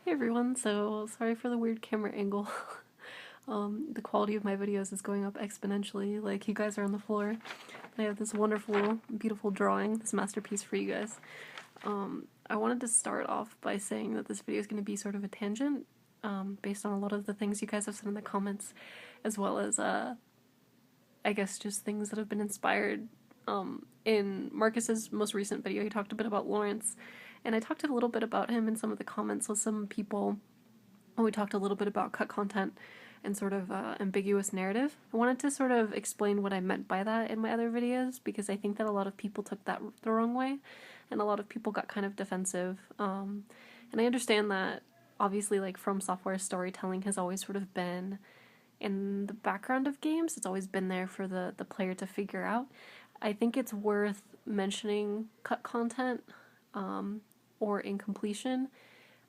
Hey everyone, so sorry for the weird camera angle. The quality of my videos is going up exponentially, like you guys are on the floor. I have this wonderful, beautiful drawing, this masterpiece for you guys. I wanted to start off by saying that this video is going to be sort of a tangent, based on a lot of the things you guys have said in the comments, as well as, I guess just things that have been inspired. In Marcus's most recent video, he talked a bit about Lawrence, and I talked a little bit about him in some of the comments with some people. And we talked a little bit about cut content and sort of ambiguous narrative. I wanted to sort of explain what I meant by that in my other videos because I think that a lot of people took that the wrong way, and a lot of people got kind of defensive. And I understand that obviously, like, From Software storytelling has always sort of been in the background of games. It's always been there for the player to figure out. I think it's worth mentioning cut content, or incompletion.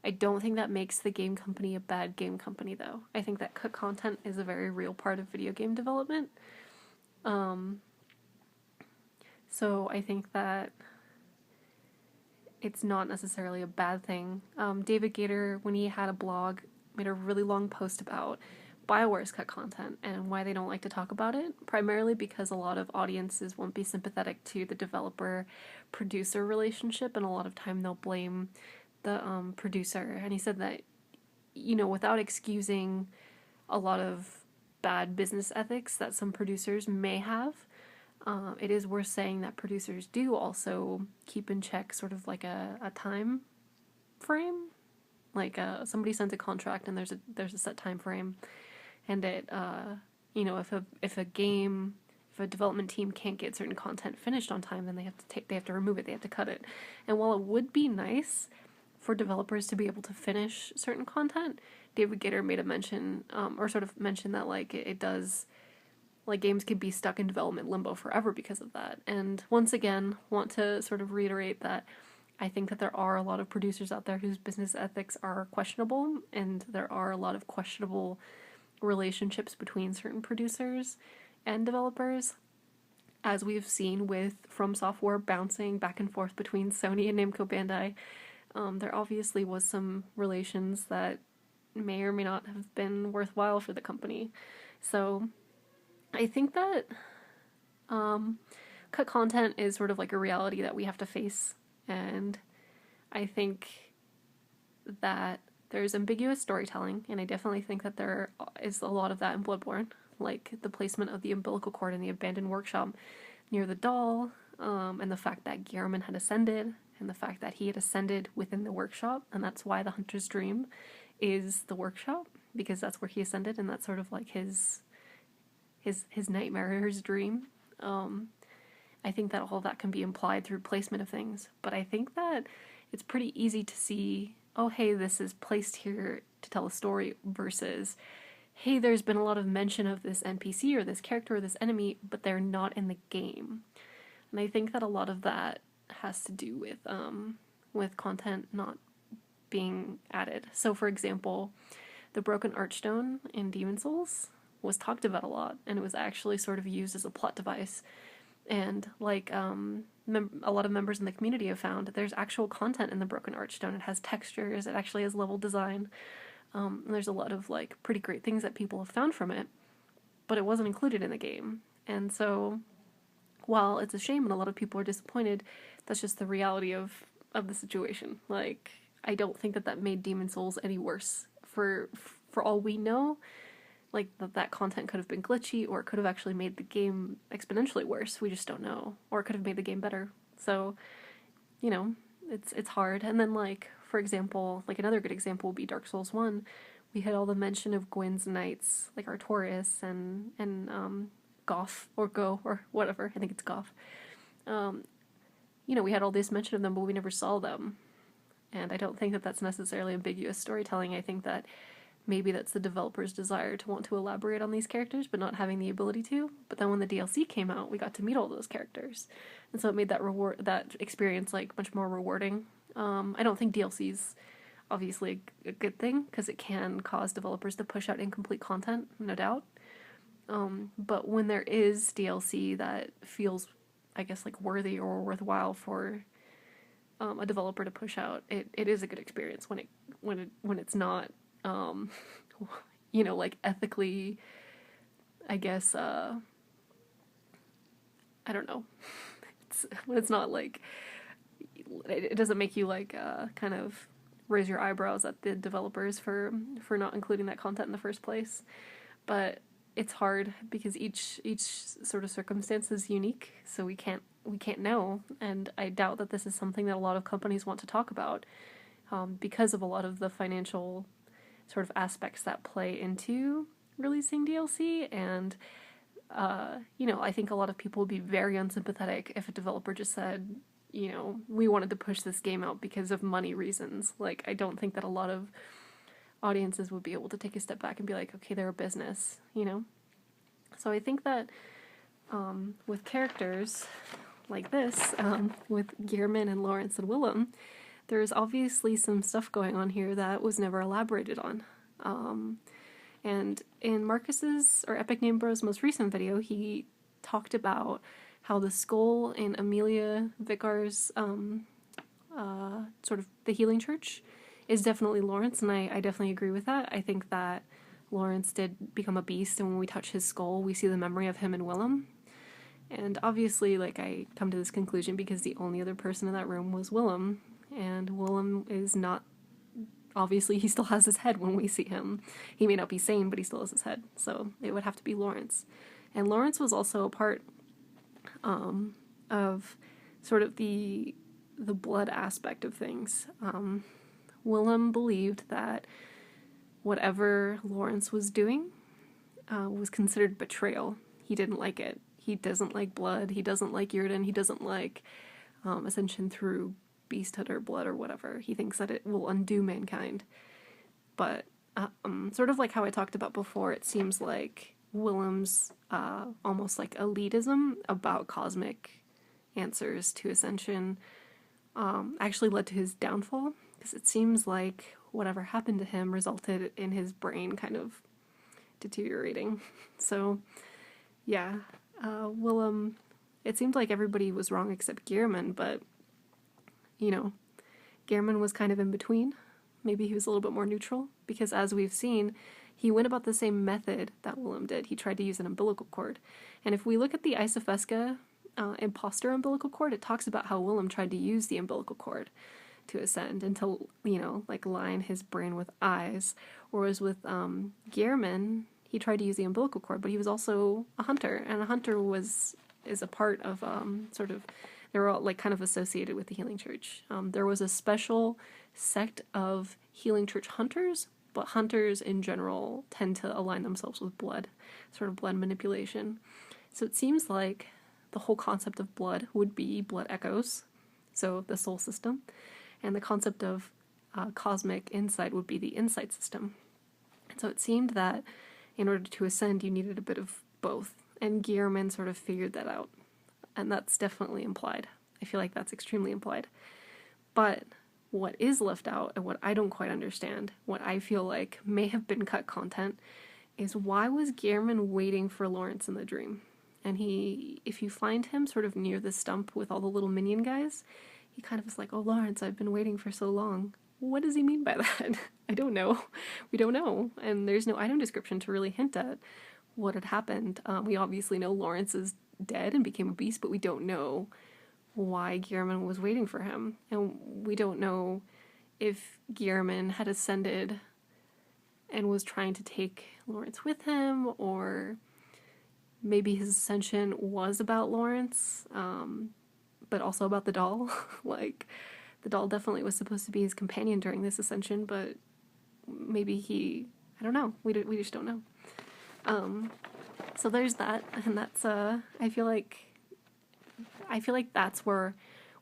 I don't think that makes the game company a bad game company, though. I think that cut content is a very real part of video game development. So I think that it's not necessarily a bad thing. David Gator, when he had a blog, made a really long post about BioWare's cut content and why they don't like to talk about it, primarily because a lot of audiences won't be sympathetic to the developer-producer relationship, and a lot of time they'll blame the producer. And he said that, without excusing a lot of bad business ethics that some producers may have, it is worth saying that producers do also keep in check sort of like a time frame. Like somebody sends a contract and there's a set time frame, and it if a development team can't get certain content finished on time, then they have to remove it, they have to cut it. And while it would be nice for developers to be able to finish certain content, David Gator made a mention, or sort of mentioned that like it does, like, games could be stuck in development limbo forever because of that. And once again, want to sort of reiterate that I think that there are a lot of producers out there whose business ethics are questionable, and there are a lot of questionable relationships between certain producers and developers, as we've seen with From Software bouncing back and forth between Sony and Namco Bandai. There obviously was some relations that may or may not have been worthwhile for the company. So I think that cut content is sort of like a reality that we have to face, and I think that there's ambiguous storytelling, and I definitely think that there is a lot of that in Bloodborne, like the placement of the umbilical cord in the abandoned workshop near the doll, and the fact that Gehrman had ascended, and the fact that he had ascended within the workshop, and that's why the hunter's dream is the workshop, because that's where he ascended, and that's sort of like his nightmare or his dream. I think that all of that can be implied through placement of things, but I think that it's pretty easy to see, oh hey, this is placed here to tell a story, versus, hey, there's been a lot of mention of this NPC or this character or this enemy, but they're not in the game. And I think that a lot of that has to do with content not being added. So for example, the broken archstone in Demon Souls was talked about a lot, and it was actually sort of used as a plot device. And like a lot of members in the community have found, there's actual content in the broken archstone. It has textures, it actually has level design, and there's a lot of like pretty great things that people have found from it, but it wasn't included in the game. And so while it's a shame and a lot of people are disappointed, that's just the reality of the situation. Like, I don't think that made Demon Souls any worse. For all we know, like, that content could have been glitchy, or it could have actually made the game exponentially worse. We just don't know. Or it could have made the game better. So, it's hard. And then, like, for example, like another good example would be Dark Souls 1. We had all the mention of Gwyn's knights, like Artorias and Goth, or Go, or whatever. I think it's Goth. We had all this mention of them, but we never saw them. And I don't think that that's necessarily ambiguous storytelling. I think that maybe that's the developer's desire to want to elaborate on these characters, but not having the ability to. But then when the DLC came out, we got to meet all those characters, and so it made that experience like much more rewarding. I don't think DLC's obviously a good thing, because it can cause developers to push out incomplete content, no doubt. But when there is DLC that feels, I guess, like worthy or worthwhile for a developer to push out, it is a good experience when it's not, like ethically, I guess, I don't know, when it's not like, it doesn't make you like kind of raise your eyebrows at the developers for not including that content in the first place. But it's hard because each sort of circumstance is unique, so we can't know. And I doubt that this is something that a lot of companies want to talk about, because of a lot of the financial sort of aspects that play into releasing DLC. And I think a lot of people would be very unsympathetic if a developer just said, we wanted to push this game out because of money reasons. Like, I don't think that a lot of audiences would be able to take a step back and be like, okay, they're a business, So I think that with characters like this, with Gearman and Lawrence and Willem, there's obviously some stuff going on here that was never elaborated on. And in Marcus's, or Epic Name Bro's most recent video, he talked about how the skull in Amelia Vicar's sort of the Healing Church is definitely Lawrence, and I definitely agree with that. I think that Lawrence did become a beast, and when we touch his skull, we see the memory of him and Willem. And obviously, like, I come to this conclusion because the only other person in that room was Willem, and Willem is not, obviously he still has his head when we see him. He may not be sane, but he still has his head, so it would have to be Lawrence. And Lawrence was also a part of sort of the blood aspect of things. Willem believed that whatever Lawrence was doing was considered betrayal. He didn't like it. He doesn't like blood. He doesn't like Yrden. He doesn't like ascension through beasthood or blood or whatever. He thinks that it will undo mankind. But sort of like how I talked about before, it seems like Willem's almost like elitism about cosmic answers to ascension actually led to his downfall, because it seems like whatever happened to him resulted in his brain kind of deteriorating. So, yeah, Willem, it seemed like everybody was wrong except Gearman, but, Gearman was kind of in between. Maybe he was a little bit more neutral, because as we've seen, he went about the same method that Willem did. He tried to use an umbilical cord. And if we look at the Isofesca imposter umbilical cord, it talks about how Willem tried to use the umbilical cord to ascend and to, like line his brain with eyes. Whereas with Gearman, he tried to use the umbilical cord, but he was also a hunter, and a hunter is a part of sort of, they were all like kind of associated with the Healing Church. There was a special sect of Healing Church hunters, but hunters in general tend to align themselves with blood, sort of blood manipulation. So it seems like the whole concept of blood would be blood echoes, so the soul system, and the concept of cosmic insight would be the insight system. And so it seemed that in order to ascend, you needed a bit of both, and Gearman sort of figured that out, and that's definitely implied. I feel like that's extremely implied. But what is left out, and what I don't quite understand, what I feel like may have been cut content, is why was Gearman waiting for Lawrence in the dream? And if you find him sort of near the stump with all the little minion guys, he kind of is like, oh, Lawrence, I've been waiting for so long. What does he mean by that? I don't know. We don't know. And there's no item description to really hint at what had happened. We obviously know Lawrence is dead and became a beast, but we don't know why Gearman was waiting for him. And we don't know if Gearman had ascended and was trying to take Lawrence with him, or maybe his ascension was about Lawrence, but also about the doll. Like, the doll definitely was supposed to be his companion during this ascension, but maybe I don't know. We just don't know. So there's that, and that's, I feel like that's where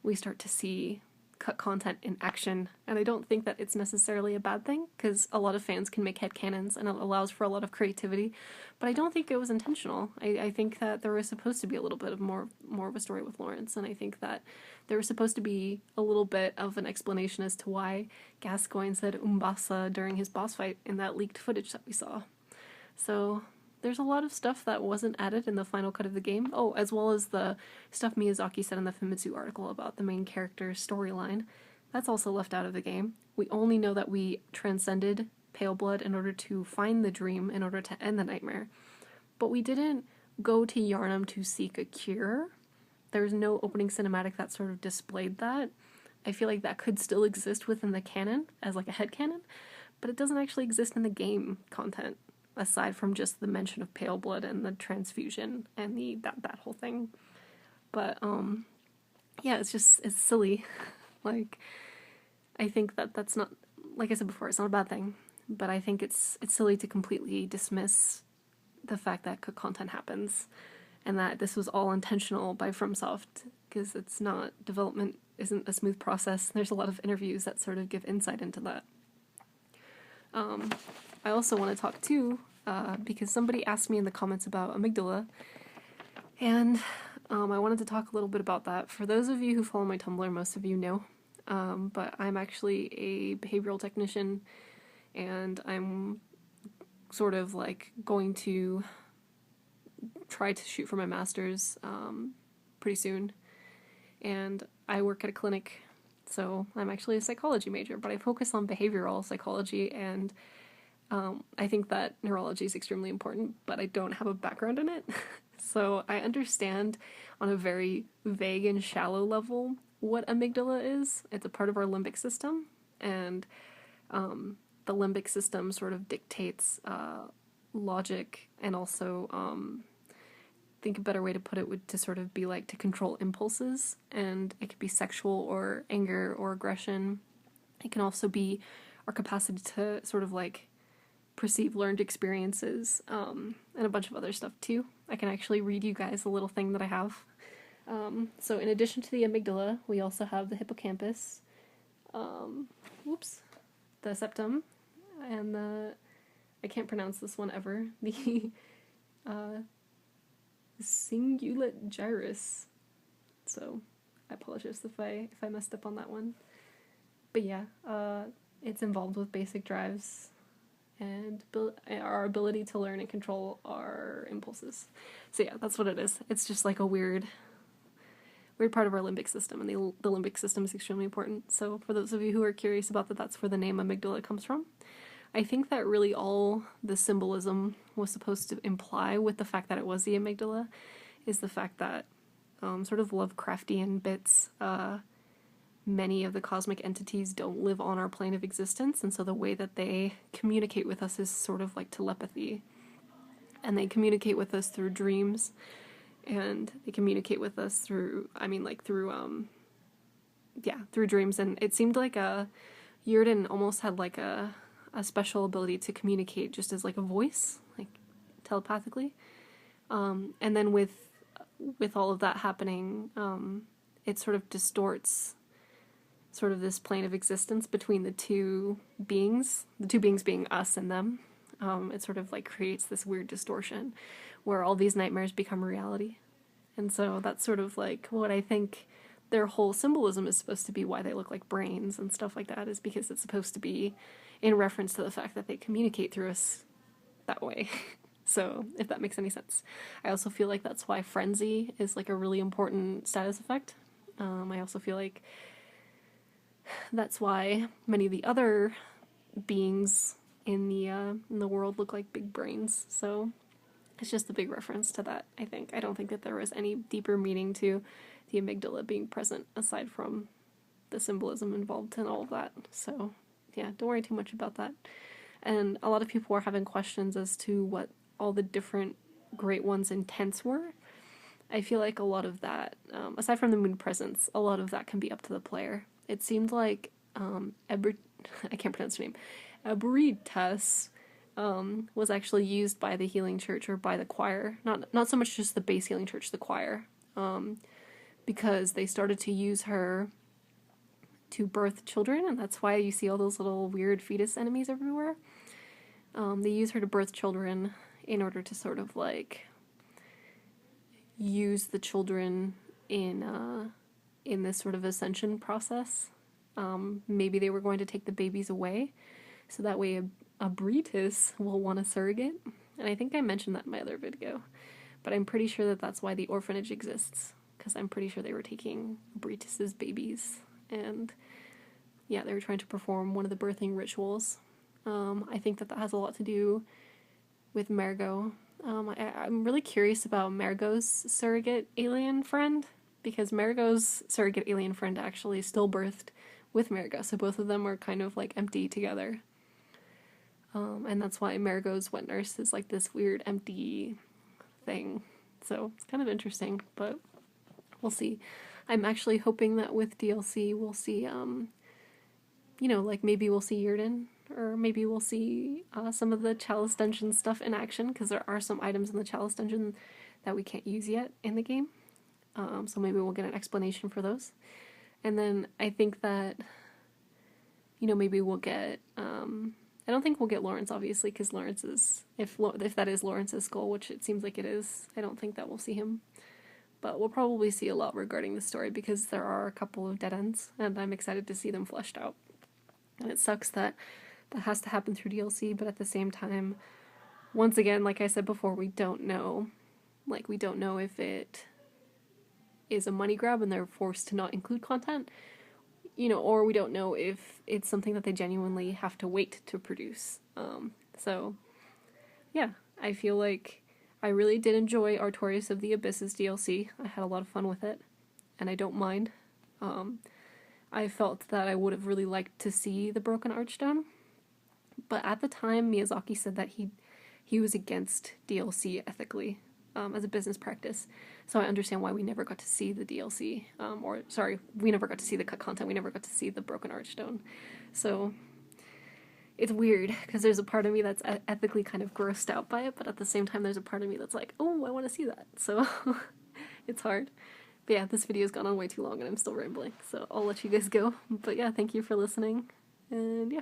we start to see cut content in action, and I don't think that it's necessarily a bad thing, because a lot of fans can make headcanons, and it allows for a lot of creativity, but I don't think it was intentional. I think that there was supposed to be a little bit of more of a story with Lawrence, and I think that there was supposed to be a little bit of an explanation as to why Gascoigne said Umbasa during his boss fight in that leaked footage that we saw. So there's a lot of stuff that wasn't added in the final cut of the game. Oh, as well as the stuff Miyazaki said in the Famitsu article about the main character's storyline. That's also left out of the game. We only know that we transcended Pale Blood in order to find the dream, in order to end the nightmare. But we didn't go to Yharnam to seek a cure. There's no opening cinematic that sort of displayed that. I feel like that could still exist within the canon as like a headcanon, but it doesn't actually exist in the game content, aside from just the mention of Pale Blood and the transfusion and that whole thing. But yeah, it's silly. Like, I think that's not, like I said before, it's not a bad thing, but I think it's silly to completely dismiss the fact that content happens and that this was all intentional by FromSoft, because it's not, development isn't a smooth process. There's a lot of interviews that sort of give insight into that. I also want to talk too, because somebody asked me in the comments about amygdala, and I wanted to talk a little bit about that. For those of you who follow my Tumblr, most of you know, but I'm actually a behavioral technician, and I'm sort of like going to try to shoot for my master's pretty soon. And I work at a clinic, so I'm actually a psychology major, but I focus on behavioral psychology, and I think that neurology is extremely important, but I don't have a background in it. So I understand on a very vague and shallow level what amygdala is. It's a part of our limbic system, and the limbic system sort of dictates logic, and also I think a better way to put it would to sort of be like to control impulses, and it could be sexual or anger or aggression. It can also be our capacity to sort of like perceive learned experiences, and a bunch of other stuff too. I can actually read you guys a little thing that I have. So in addition to the amygdala, we also have the hippocampus, the septum, and I can't pronounce this one ever, the cingulate gyrus. So I apologize if I messed up on that one. But yeah, it's involved with basic drives and our ability to learn and control our impulses. So yeah, that's what it is. It's just like a weird part of our limbic system, and the limbic system is extremely important. So for those of you who are curious about that, that's where the name amygdala comes from. I think that really all the symbolism was supposed to imply with the fact that it was the amygdala is the fact that sort of Lovecraftian bits, many of the cosmic entities don't live on our plane of existence, and so the way that they communicate with us is sort of like telepathy. And they communicate with us through dreams, and they communicate with us through, through dreams. And it seemed like Yurden almost had like a special ability to communicate just as like a voice, like telepathically. And then with all of that happening, it sort of distorts sort of this plane of existence between the two beings being us and them. It sort of like creates this weird distortion where all these nightmares become reality. And so that's sort of like what I think their whole symbolism is supposed to be, why they look like brains and stuff like that, is because it's supposed to be in reference to the fact that they communicate through us that way. So, if that makes any sense. I also feel like that's why frenzy is like a really important status effect. I also feel like that's why many of the other beings in the world look like big brains. So it's just a big reference to that, I think. I don't think that there was any deeper meaning to the amygdala being present aside from the symbolism involved in all of that. So yeah, don't worry too much about that. And a lot of people were having questions as to what all the different Great One's intents were. I feel like a lot of that, aside from the moon presence, a lot of that can be up to the player. It seemed like I can't pronounce her name, Ebritas was actually used by the Healing Church, or by the choir, not so much just the base Healing Church, the choir, because they started to use her to birth children, and that's why you see all those little weird fetus enemies everywhere. They use her to birth children in order to sort of like use the children in this sort of ascension process. Maybe they were going to take the babies away, so that way a Bretus will want a surrogate. And I think I mentioned that in my other video, but I'm pretty sure that that's why the orphanage exists, because I'm pretty sure they were taking Britis's babies, and yeah, they were trying to perform one of the birthing rituals. I think that that has a lot to do with Margot. I'm really curious about Margot's surrogate alien friend, because Margot's surrogate alien friend actually still birthed with Margot, so both of them are kind of like empty together. And that's why Margot's wet nurse is like this weird empty thing. So it's kind of interesting, but we'll see. I'm actually hoping that with DLC we'll see, you know, like maybe we'll see Yurden, or maybe we'll see some of the Chalice Dungeon stuff in action, because there are some items in the Chalice Dungeon that we can't use yet in the game. So maybe we'll get an explanation for those. And then I think that, you know, maybe we'll get, I don't think we'll get Lawrence, obviously, because Lawrence is, if that is Lawrence's skull, which it seems like it is, I don't think that we'll see him. But we'll probably see a lot regarding the story, because there are a couple of dead ends, and I'm excited to see them fleshed out. And it sucks that that has to happen through DLC, but at the same time, once again, like I said before, we don't know. Like, we don't know if it is a money grab and they're forced to not include content, you know, or we don't know if it's something that they genuinely have to wait to produce. So, yeah, I feel like I really did enjoy Artorias of the Abyss's DLC. I had a lot of fun with it, and I don't mind. I felt that I would have really liked to see the Broken Archstone, but at the time, Miyazaki said that he was against DLC ethically, as a business practice. So I understand why we never got to see the DLC, or sorry, we never got to see the cut content. We never got to see the Broken Archstone. So it's weird, because there's a part of me that's ethically kind of grossed out by it, but at the same time, there's a part of me that's like, oh, I want to see that. So it's hard. But yeah, this video's gone on way too long and I'm still rambling, so I'll let you guys go. But yeah, thank you for listening, and yeah.